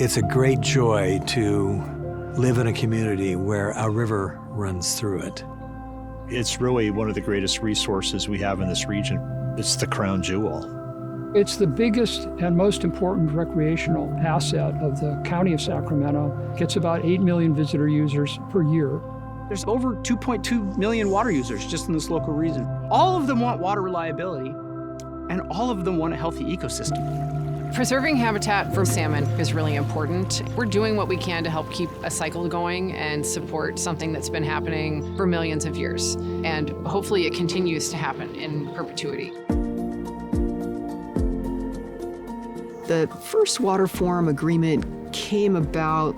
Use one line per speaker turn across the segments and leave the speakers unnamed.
It's a great joy to live in a community where a river runs through it.
It's really one of the greatest resources we have in this region. It's the crown jewel.
It's the biggest and most important recreational asset of the county of Sacramento. It gets about 8 million visitor users per year.
There's over 2.2 million water users just in this local region. All of them want water reliability, and all of them want a healthy ecosystem.
Preserving habitat for salmon is really important. We're doing what we can to help keep a cycle going and support something that's been happening for millions of years. And hopefully it continues to happen in perpetuity.
The first water forum agreement came about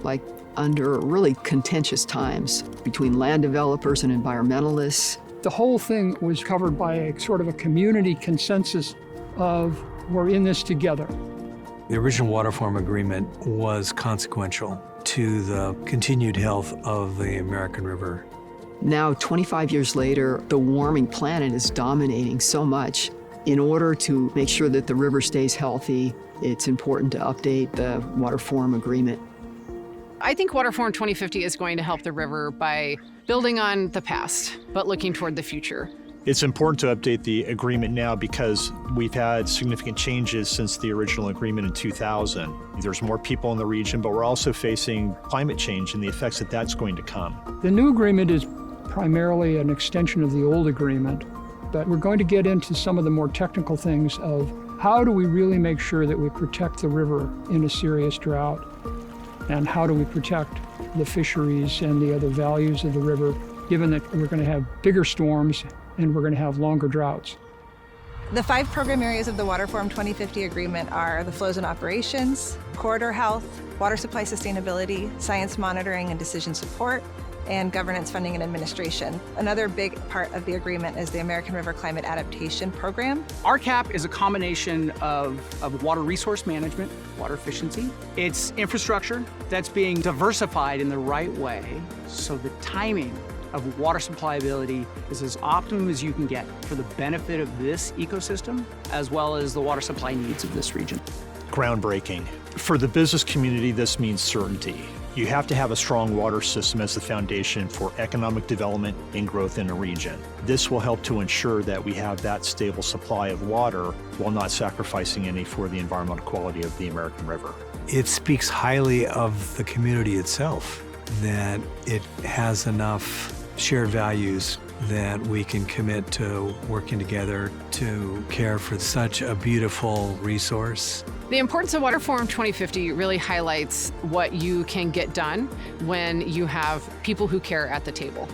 under really contentious times between land developers and environmentalists.
The whole thing was covered by a sort of a community consensus of we're in this together.
The original water forum agreement was consequential to the continued health of the American River.
Now, 25 years later, the warming planet is dominating so much. In order to make sure that the river stays healthy, it's important to update the water forum agreement.
I think Water Forum 2050 is going to help the river by building on the past, but looking toward the future.
It's important to update the agreement now because we've had significant changes since the original agreement in 2000. There's more people in the region, but we're also facing climate change and the effects that that's going to come.
The new agreement is primarily an extension of the old agreement, but we're going to get into some of the more technical things of how do we really make sure that we protect the river in a serious drought, and how do we protect the fisheries and the other values of the river, given that we're going to have bigger storms and we're going to have longer droughts.
The 5 program areas of the Water Forum 2050 agreement are the flows and operations, corridor health, water supply sustainability, science monitoring and decision support, and governance, funding, and administration. Another big part of the agreement is the American River Climate Adaptation Program.
ARCAP is a combination of water resource management, water efficiency. It's infrastructure that's being diversified in the right way, so the timing of water supplyability is as optimum as you can get for the benefit of this ecosystem, as well as the water supply needs of this region.
Groundbreaking. For the business community, this means certainty. You have to have a strong water system as the foundation for economic development and growth in a region. This will help to ensure that we have that stable supply of water while not sacrificing any for the environmental quality of the American River.
It speaks highly of the community itself, that it has enough shared values that we can commit to working together to care for such a beautiful resource.
The importance of Water Forum 2050 really highlights what you can get done when you have people who care at the table.